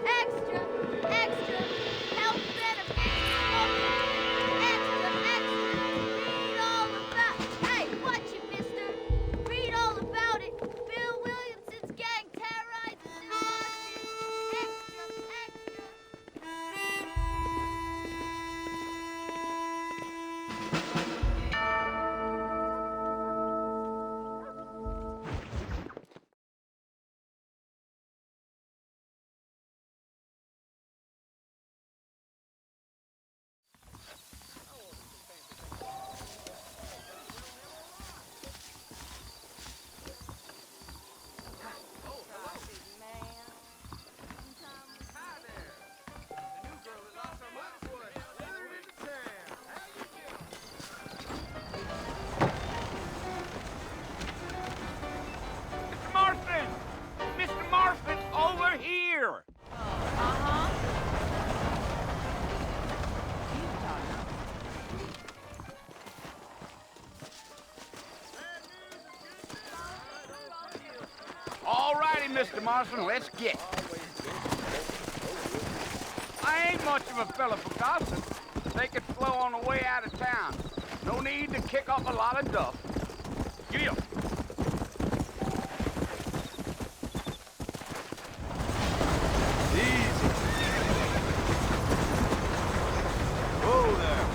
Extra! Extra! Health benefits local! Extra! Extra! Read all about... Hey, watch it, mister! Read all about it! Bill Williamson's gang terrorizes New Washington! Extra! Mr. Marston! Mr. Marston, over here! All righty, Mr. Marston, let's get. I ain't much of a fella for gossip. They could flow on the way out of town. No need to kick up a lot of duff. Giddy up. Easy. Whoa there.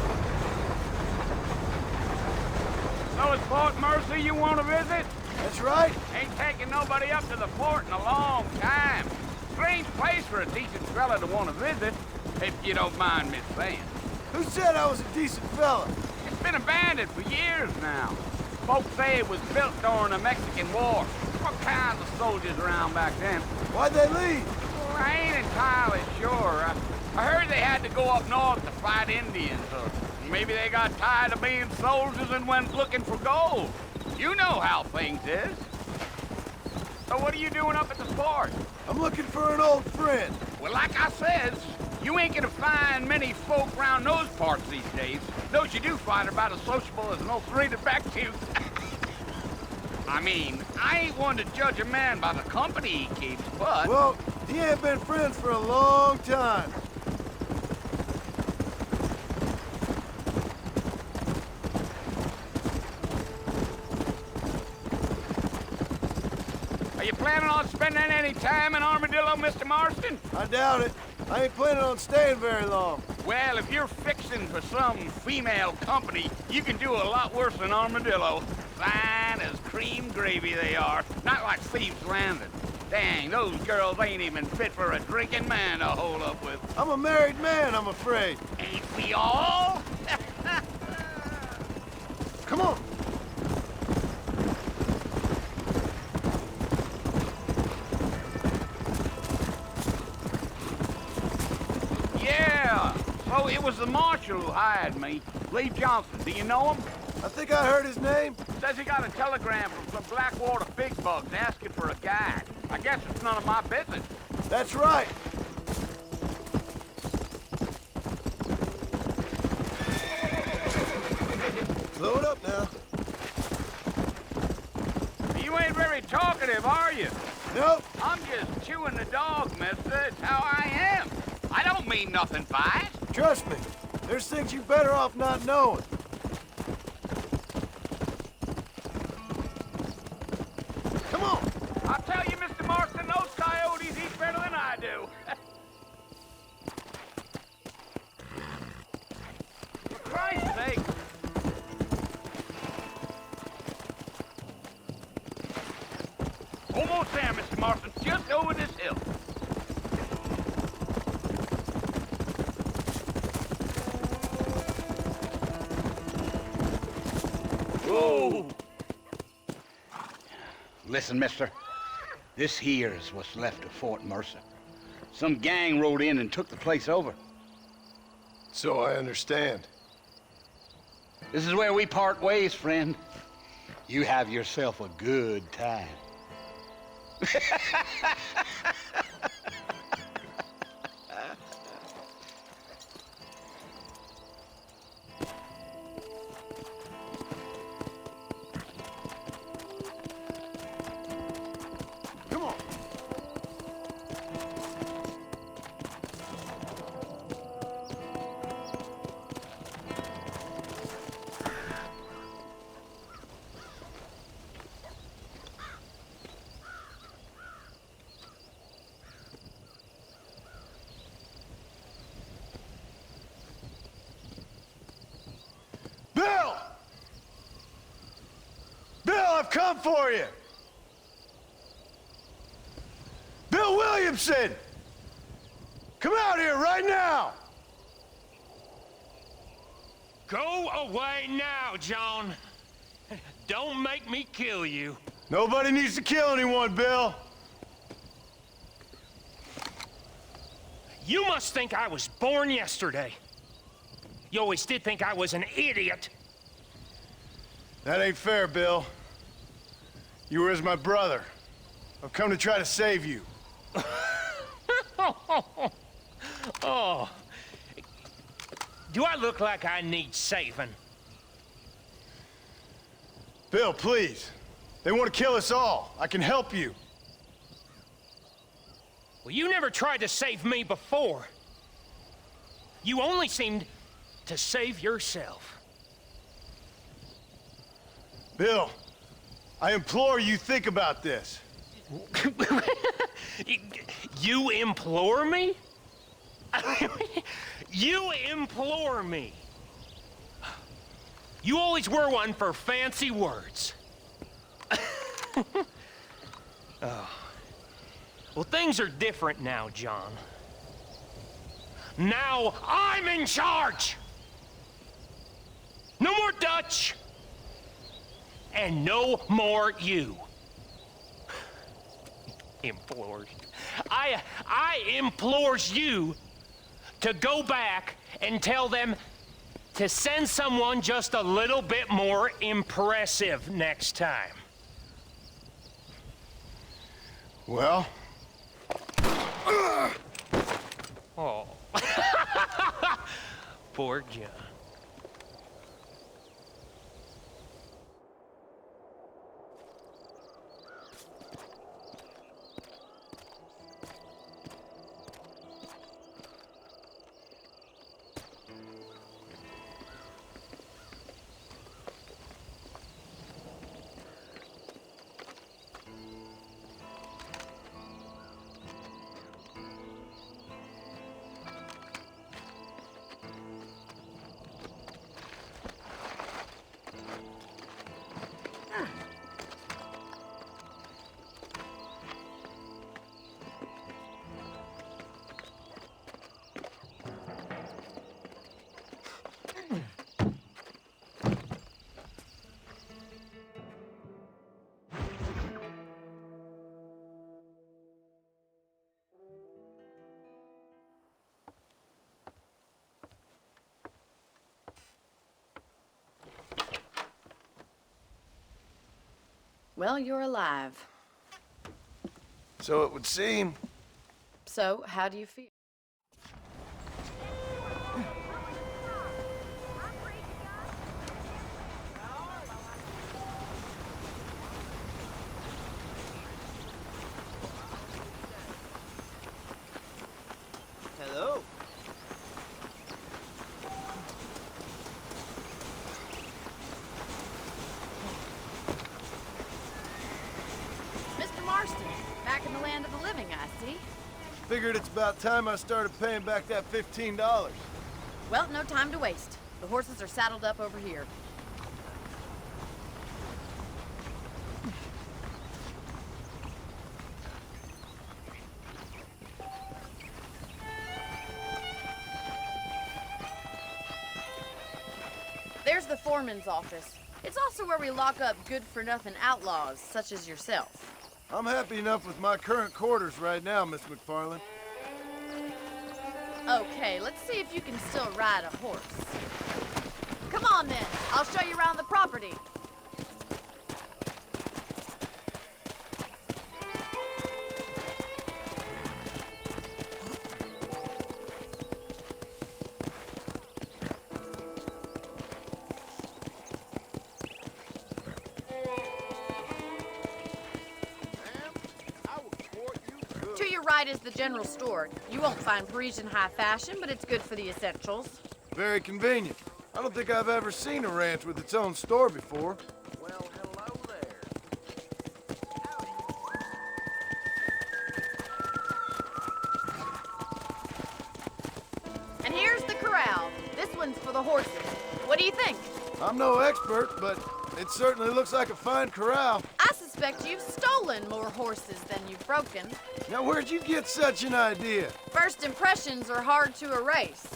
So it's Fort Mercy you want to visit? That's right. Ain't taking nobody up to the fort in a long time. Strange place for a decent fella to want to visit, if you don't mind me saying. Who said I was a decent fella? It's been abandoned for years now. Folks say it was built during the Mexican War. What kinds of soldiers around back then? Why'd they leave? Well, I ain't entirely sure. I heard they had to go up north to fight Indians, or maybe they got tired of being soldiers and went looking for gold. You know how things is. So what are you doing up at the fort? I'm looking for an old friend. Well, like I says, you ain't gonna find many folk round those parts these days. Those you do find are about as sociable as an old three-legged back tooth. I mean, I ain't one to judge a man by the company he keeps, but... Well, he ain't been friends for a long time. Are you planning on spending any time in Armadillo, Mr. Marston? I doubt it. I ain't planning on staying very long. Well, if you're fixing for some female company, you can do a lot worse than Armadillo. Fine as cream gravy they are, not like Thieves' Landing. Dang, those girls ain't even fit for a drinking man to hold up with. I'm a married man, I'm afraid. Ain't we all? Come on. Yeah, so it was the marshal who hired me. Lee Johnson, do you know him? I think I heard his name. Says he got a telegram from some Blackwater big bugs asking for a guide. I guess it's none of my business. That's right. Slow it up now. You ain't very talkative, are you? Nope. I'm just chewing the dog, mister. It's how I am. I don't mean nothing by it. Trust me. There's things you better off not knowing. Come on. I'll tell you, Mr. Marston, those coyotes eat better than I do. For Christ's sake. Almost there, Mr. Marston. Just over this hill. Whoa! Listen, mister. This here is what's left of Fort Mercer. Some gang rode in and took the place over. So I understand. This is where we part ways, friend. You have yourself a good time. Come on. Bill! Bill, I've come for you! Bill Williamson! Come out here right now! Go away now, John. Don't make me kill you. Nobody needs to kill anyone, Bill. You must think I was born yesterday. You always did think I was an idiot. That ain't fair, Bill. You were as my brother. I've come to try to save you. Oh. Do I look like I need saving? Bill, please. They want to kill us all. I can help you. Well, you never tried to save me before. You only seemed to save yourself. Bill, I implore you think about this. You implore me? You implore me. You always were one for fancy words. Oh. Well, things are different now, John. Now I'm in charge! No more Dutch! And no more you. Implores. I implores you to go back and tell them to send someone just a little bit more impressive next time. Well? Oh. Poor John. Well, you're alive. So it would seem. So, how do you feel? Hello. Mr. Marston, back in the land of the living, I see. Figured it's about time I started paying back that $15. Well, no time to waste. The horses are saddled up over here. There's the foreman's office. It's also where we lock up good-for-nothing outlaws, such as yourself. I'm happy enough with my current quarters right now, Miss McFarland. Okay, let's see if you can still ride a horse. Come on then, I'll show you around the property. To your right is the general store. You won't find Parisian high fashion, but it's good for the essentials. Very convenient. I don't think I've ever seen a ranch with its own store before. Well, hello there. And here's the corral. This one's for the horses. What do you think? I'm no expert, but it certainly looks like a fine corral. I suspect you've stolen more horses than you've broken. Now, where'd you get such an idea? First impressions are hard to erase.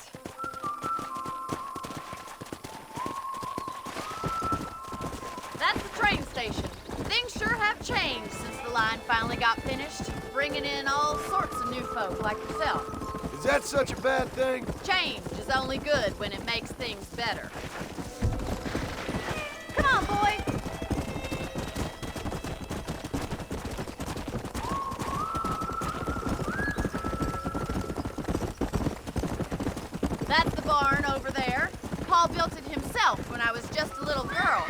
That's the train station. Things sure have changed since the line finally got finished, bringing in all sorts of new folk like yourself. Is that such a bad thing? Change is only good when it makes things better. Come on, boy. That's the barn over there. Paul built it himself when I was just a little girl.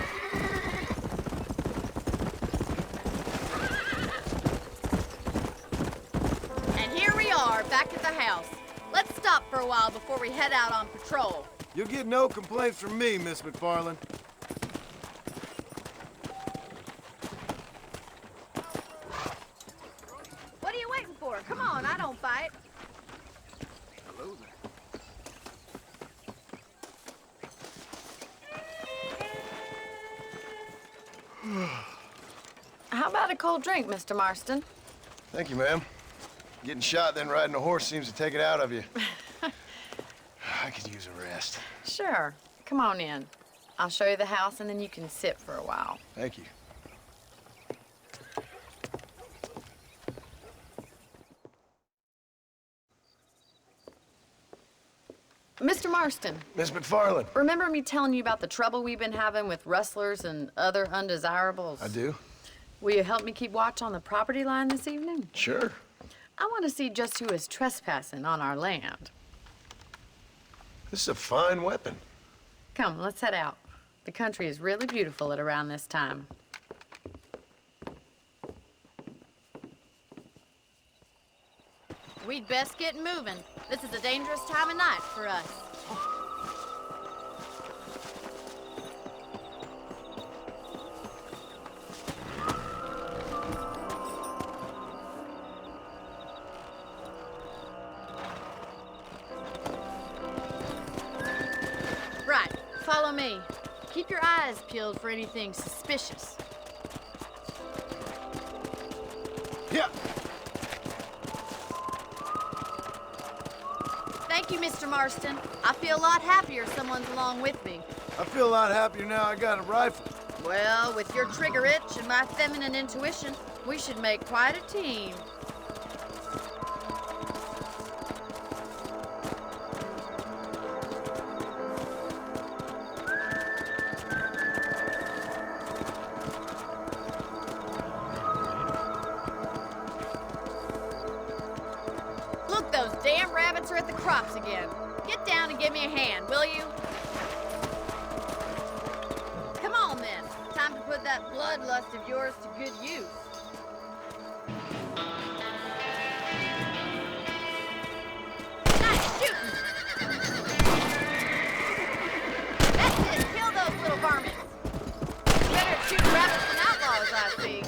And here we are, back at the house. Let's stop for a while before we head out on patrol. You'll get no complaints from me, Miss McFarland. What are you waiting for? Come on, I don't fight. Hello there. How about a cold drink, Mr. Marston? Thank you, ma'am. Getting shot, then riding a horse seems to take it out of you. I could use a rest. Sure. Come on in. I'll show you the house, and then you can sit for a while. Thank you. Mr. Marston, Miss McFarland. remember me telling you about the trouble we've been having with rustlers and other undesirables? I do? Will you help me keep watch on the property line this evening? Sure. I want to see just who is trespassing on our land. This is a fine weapon. Come, let's head out. The country is really beautiful at around this time. We'd best get moving. This is a dangerous time of night for us. Right, follow me. Keep your eyes peeled for anything suspicious. Yeah. Thank you, Mr. Marston. I feel a lot happier someone's along with me. I feel a lot happier now I got a rifle. Well, with your trigger itch and my feminine intuition, we should make quite a team. Look, those damn rabbits are at the crops again. Get down and give me a hand, will you? Come on, then. Time to put that bloodlust of yours to good use. Nice shooting! That's it. Kill those little varmints. Better at shooting rabbits than outlaws, I see.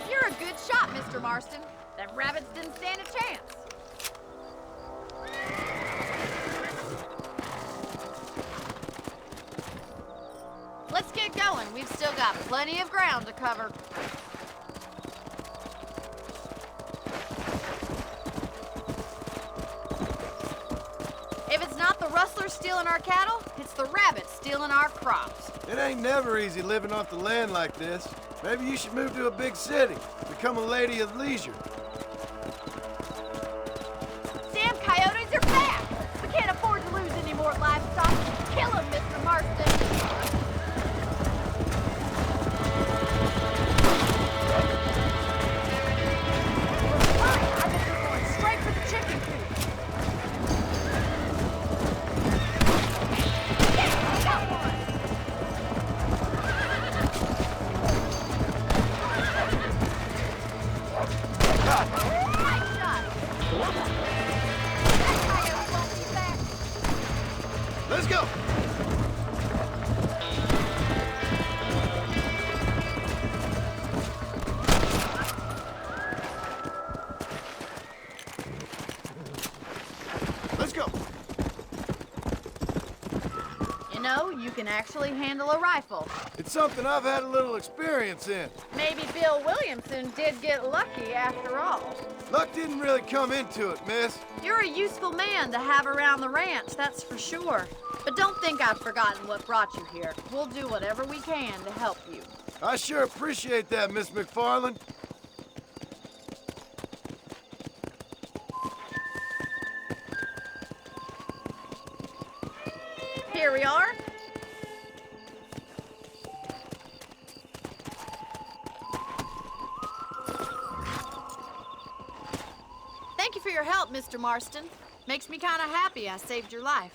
You're a good shot, Mr. Marston. Them rabbits didn't stand a chance. Let's get going. We've still got plenty of ground to cover. If it's not the rustlers stealing our cattle, it's the rabbits stealing our crops. It ain't never easy living off the land like this. Maybe you should move to a big city, become a lady of leisure. Damn coyotes are back! We can't afford to lose any more livestock. Kill them, Mr. Marston! I bet you're going straight for the chicken coop. Yeah, we got one! Nice shot! That coyote won't be back. Let's go! Let's go! You know, you can actually handle a rifle. It's something I've had a little experience in. Maybe Bill Williamson did get lucky after all. Luck didn't really come into it, miss. You're a useful man to have around the ranch, that's for sure. But don't think I've forgotten what brought you here. We'll do whatever we can to help you. I sure appreciate that, Miss McFarland. Here we are. Thank you for your help, Mr. Marston. Makes me kind of happy I saved your life.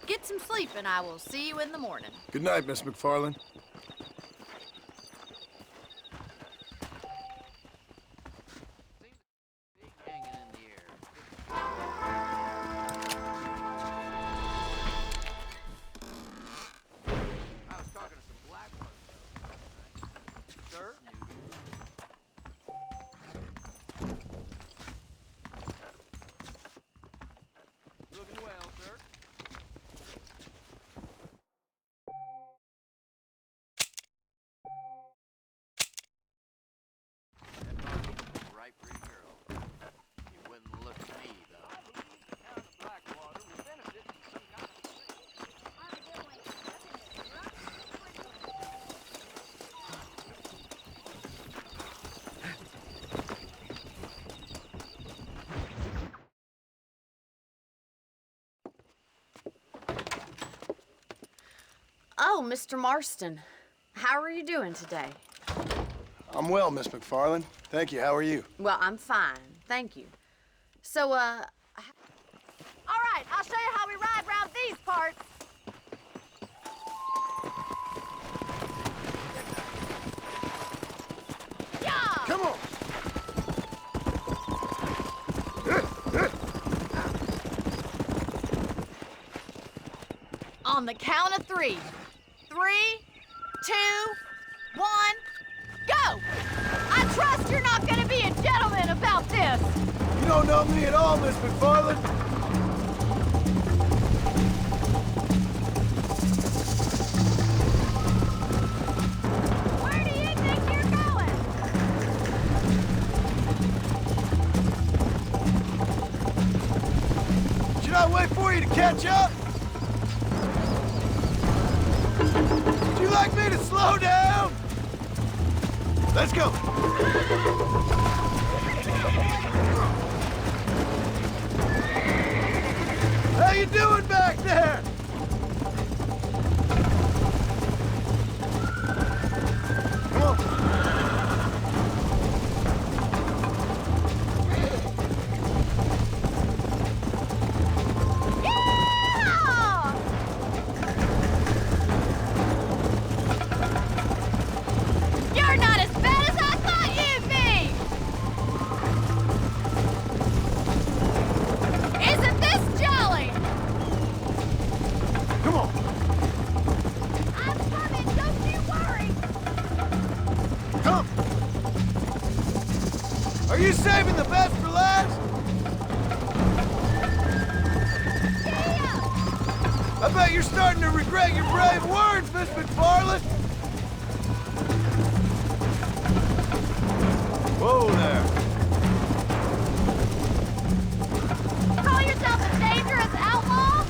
Get some sleep and I will see you in the morning. Good night, Miss McFarland. Big hanging in the air. I was talking to some black ones. Sir? Looking well, sir. Right, pretty girl. You wouldn't look at me, though. Out of Blackwater, we benefit from some kind of Oh, Mr. Marston. How are you doing today? I'm well, Miss McFarland. Thank you. How are you? Well, I'm fine. Thank you. So, all right, I'll show you how we ride around these parts. Yeah! Come on! On the count of 3. 3, 2, 1, go! I trust you're not gonna be a gentleman about this. You don't know me at all, Miss McFarland. Where do you think you're going? Should I wait for you to catch up? Would you like me to slow down? Let's go. How you doing back there? Come on. Yeah! You're not as bad as I thought you'd be! Isn't this jolly? Come on. I'm coming, don't you worry! Come. Are you saving the best for last? Yeah! I bet you're starting to regret your brave words, Miss McFarland. Whoa there. Call yourself a dangerous outlaw?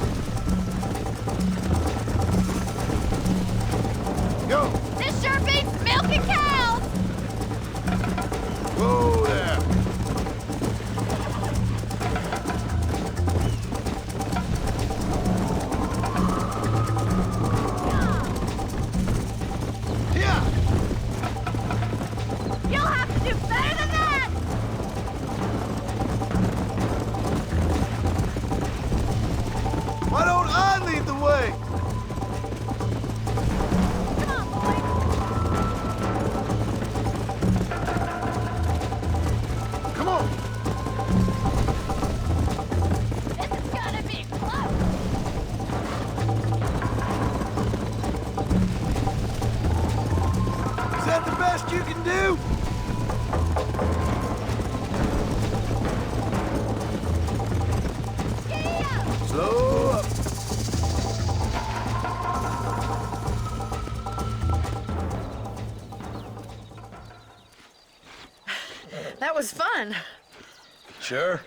That was fun. Sure.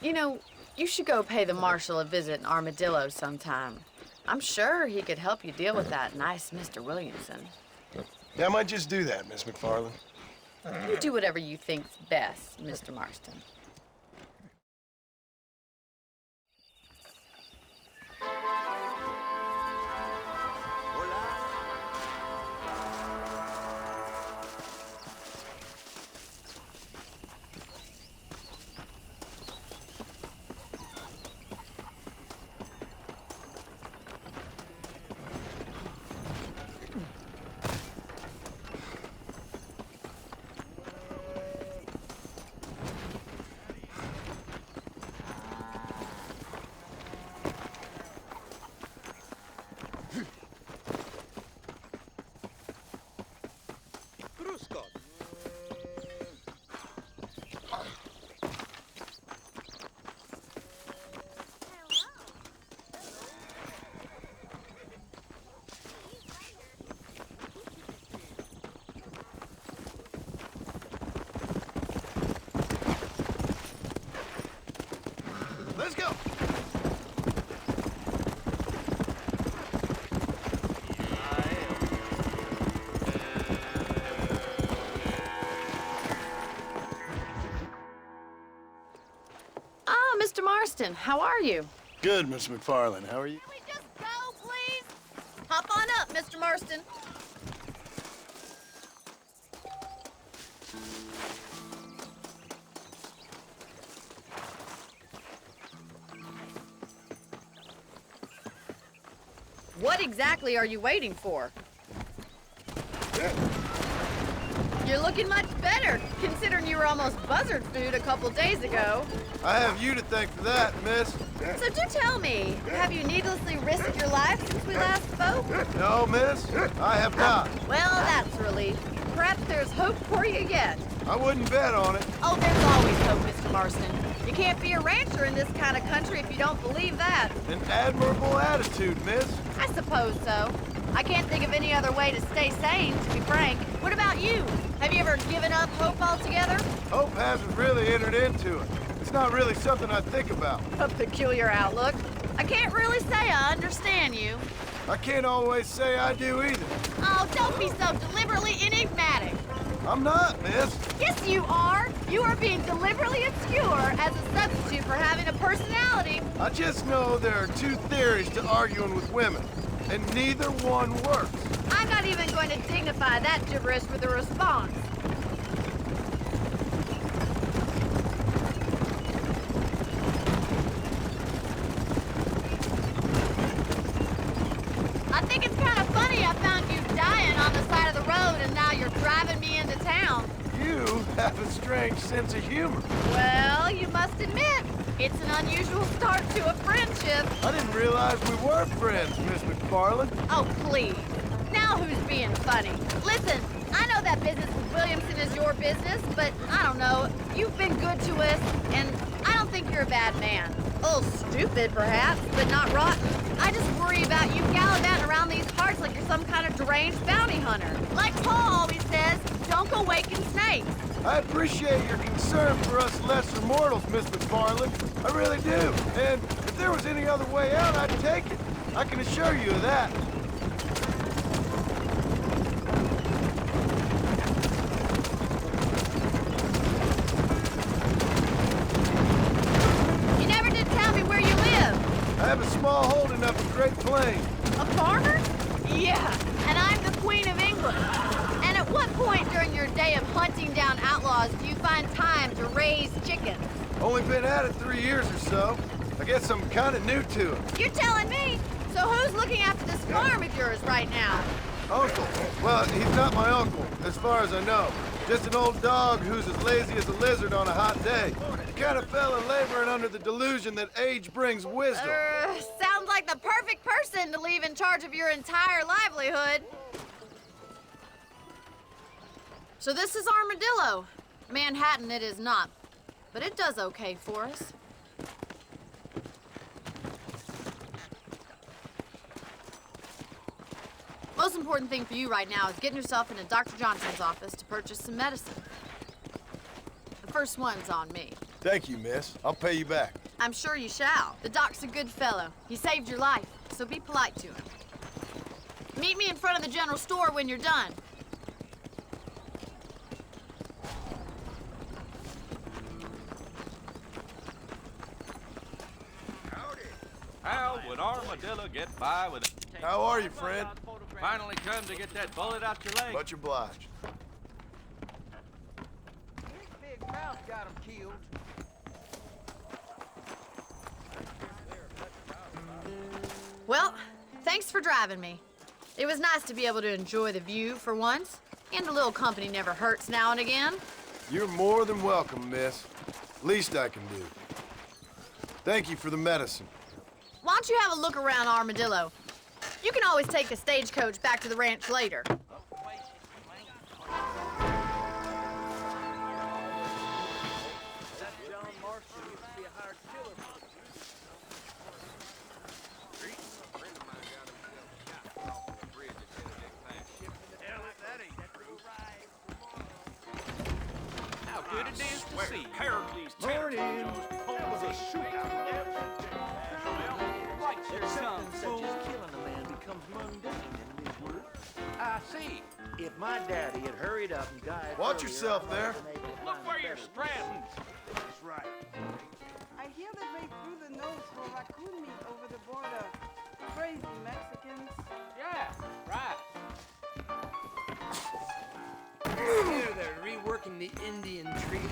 You know, you should go pay the marshal a visit in Armadillo sometime. I'm sure he could help you deal with that nice Mr. Williamson. Yeah, I might just do that, Miss McFarland. You do whatever you think's best, Mr. Marston. Let's go. Ah, Mr. Marston, how are you? Good, Miss McFarland. How are you? Can we just go, please? Hop on up, Mr. Marston. What exactly are you waiting for? You're looking much better, considering you were almost buzzard food a couple days ago. I have you to thank for that, miss. So do tell me, have you needlessly risked your life since we last spoke? No, miss, I have not. Well, that's a relief. Perhaps there's hope for you yet. I wouldn't bet on it. Oh, there's always hope, Mr. Marston. You can't be a rancher in this kind of country if you don't believe that. An admirable attitude, miss. I suppose so. I can't think of any other way to stay sane, to be frank. What about you? Have you ever given up hope altogether? Hope hasn't really entered into it. It's not really something I think about. A peculiar outlook. I can't really say I understand you. I can't always say I do either. Oh, don't be so deliberately enigmatic. I'm not, miss. Yes, you are. You are being deliberately obscure as a substitute for having a personality. I just know there are two theories to arguing with women, and neither one works. I'm not even going to dignify that gibberish with a response. I think it's kind of funny I found you dying on the side of the road and now you're driving me into town. You have a strange sense of humor. Well, you must admit, it's an unusual start to a friendship. I didn't realize we were friends, Miss McFarland. Oh, please. Now who's being funny? Listen, I know that business with Williamson is your business, but I don't know. You've been good to us, and I don't think you're a bad man. A little stupid, perhaps, but not rotten. I just worry about you gallivanting around these parts like you're some kind of deranged bounty hunter. Like Paul always says, don't go waking snakes. I appreciate your concern for us lesser mortals, Miss McFarland. I really do. And if there was any other way out, I'd take it. I can assure you of that. You never did tell me where you live. I have a small holding up in Great Plains. A farmer? Yeah, and I'm the Queen of England. And at what point during your day of hunting down outlaws do you find time to raise chickens? Only been at it 3 years or so. I guess I'm kind of new to it. You're telling me? So who's looking after this farm of yours right now? Uncle. Well, he's not my uncle, as far as I know. Just an old dog who's as lazy as a lizard on a hot day. The kind of fella laboring under the delusion that age brings wisdom. Sounds like the perfect person to leave in charge of your entire livelihood. So this is Armadillo. Manhattan it is not, but it does okay for us. Most important thing for you right now is getting yourself into Dr. Johnson's office to purchase some medicine. The first one's on me. Thank you, miss. I'll pay you back. I'm sure you shall. The doc's a good fellow. He saved your life, so be polite to him. Meet me in front of the general store when you're done. How would Armadillo get by with it? How are you, friend? Finally come to get that bullet out your leg. Much obliged. Big Mouth got him killed. Well, thanks for driving me. It was nice to be able to enjoy the view for once, and a little company never hurts now and again. You're more than welcome, miss. Least I can do. Thank you for the medicine. Why don't you have a look around Armadillo? You can always take a stagecoach back to the ranch later. How good it is to see you. Heracles Morning. That was a shootout. Something such as killing a man becomes mundane in this world. I see. If my daddy had hurried up and died Watch earlier, yourself I might there. have been able to Look find where a you're better stranding. That's right. I hear that they threw the nose for raccoon meat over the border. Crazy Mexicans. Yeah, right. Here they're reworking the Indian treaty.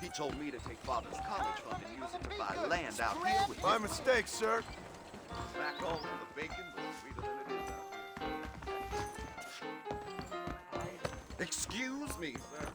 He told me to take Father's college fund and use it to buy land out here with My mistake, sir. back home. The bacon was sweeter than it is out here. Excuse me, sir.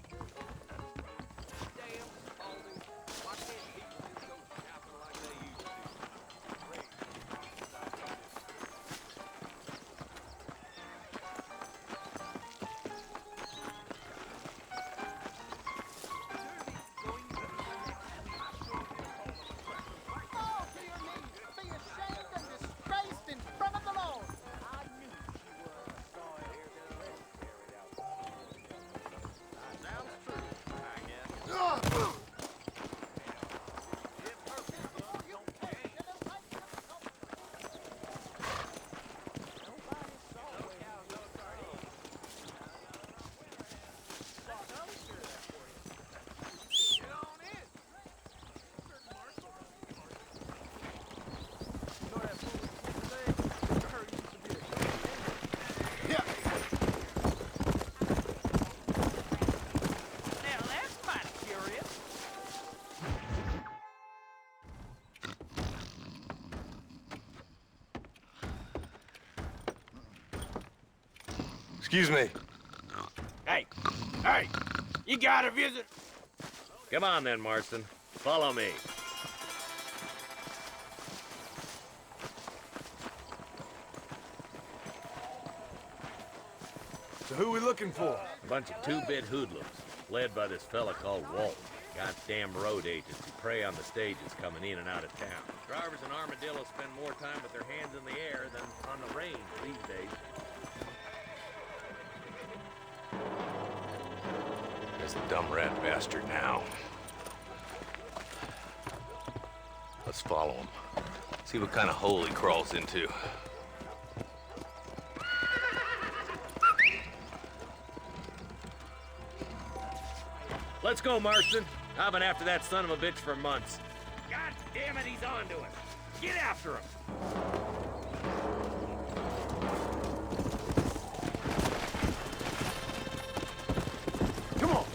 Now that's mighty curious. Excuse me. Hey, hey, you got a visit? Come on then, Marston. Follow me. So who we looking for? A bunch of two-bit hoodlums, led by this fella called Walt. Goddamn road agents who prey on the stages coming in and out of town. Drivers in Armadillo spend more time with their hands in the air than on the range these days. There's a dumb rat bastard now. Let's follow him. See what kind of hole he crawls into. Let's go, Marston. I've been after that son of a bitch for months. God damn it, he's on to us. Get after him. Come on.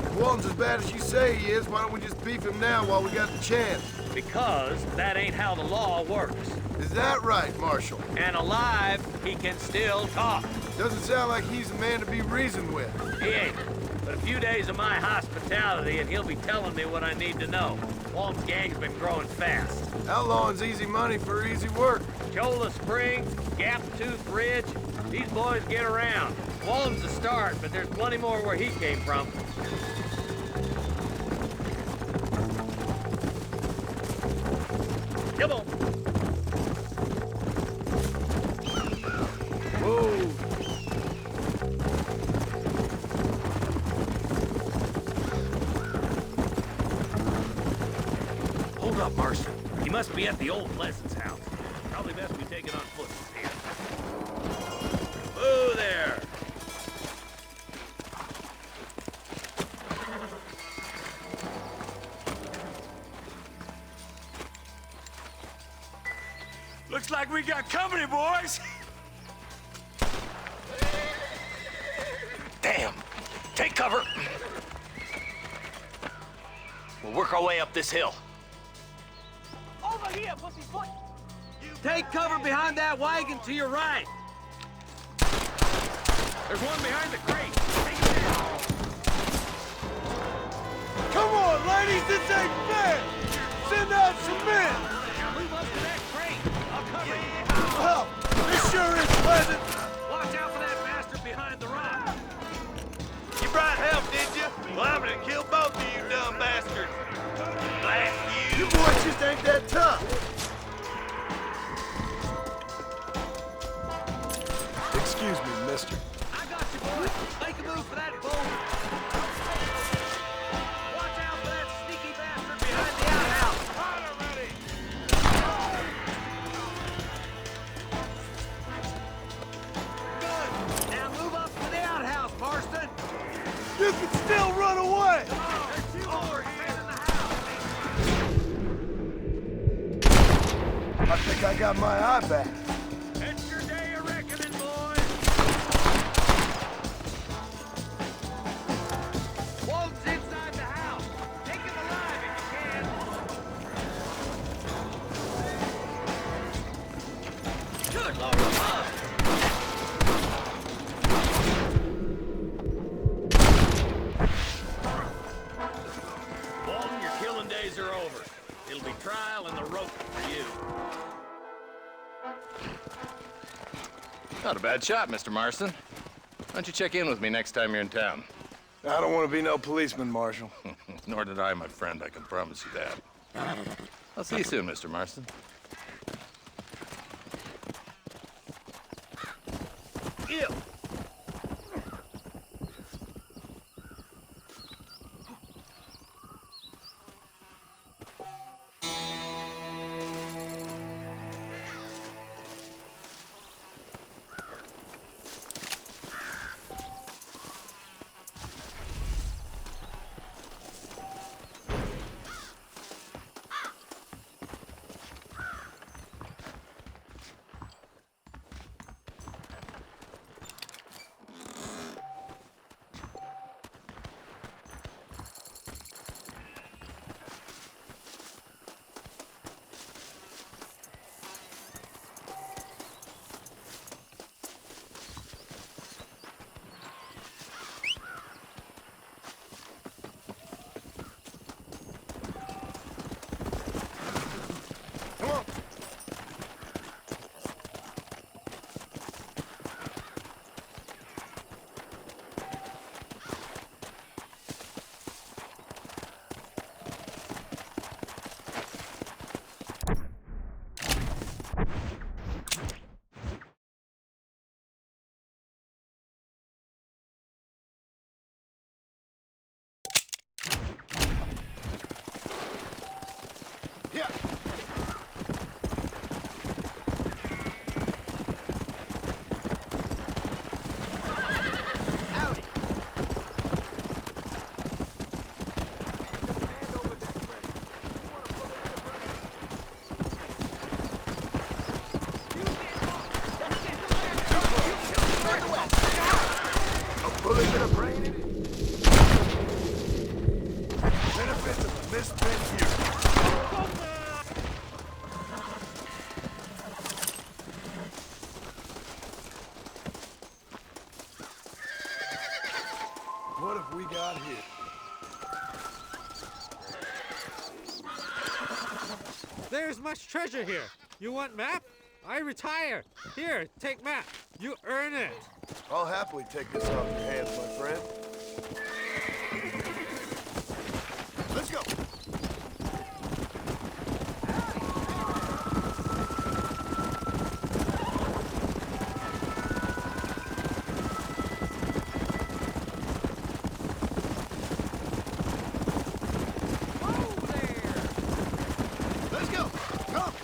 If Walton's as bad as you say he is, why don't we just beef him now while we got the chance? Because that ain't how the law works. Is that right, Marshal? And alive, he can still talk. Doesn't sound like he's a man to be reasoned with. He ain't. But a few days of my hospitality and he'll be telling me what I need to know. Walt's gang's been growing fast. Outlawing's easy money for easy work. Cholla Springs, Gap Tooth Ridge, these boys get around. Walton's the start, but there's plenty more where he came from. Come on. be at the old Pleasance house. Probably best we take it on foot from here. Whoa there! Looks like we got company, boys. Damn! Take cover! We'll work our way up this hill. Over here, pussyfoot! Take cover behind that wagon to your right. There's one behind the crate. Take it down. Come on, ladies, this ain't fair! Send out some men! Now move up to that crate. I'll cover you. Well, this sure is pleasant! Watch out for that bastard behind the rock. You brought help, did you? Well, I'm gonna kill both of you dumb bastards. Blast you! You boys just ain't that tough! Excuse me, mister. I got you, boy. Make a move for that boat. Watch out for that sneaky bastard behind the outhouse. Fire ready. Good. Now move up to the outhouse, Marston. You can still run away! Come on, there's two more men in the house. I think I got my eye back. It's your day of reckoning, boys. Walton's inside the house. Take him alive if you can. Good Lord above. Walton, your killing days are over. It'll be trial and the rope for you. Not a bad shot, Mr. Marston. Why don't you check in with me next time you're in town? I don't want to be no policeman, Marshal. Nor did I, my friend, I can promise you that. I'll see you soon, Mr. Marston. Ew. What have we got here? There's much treasure here. You want map? I retire. Here, take map. You earn it. I'll happily take this off your hands, my friend. Let's go. Let's go. Come.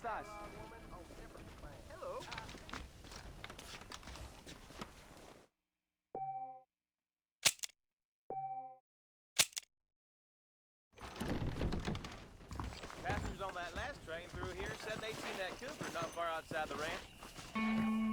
estás? Hello. Passengers on that last train through here said they'd seen that cougar not far outside the ranch.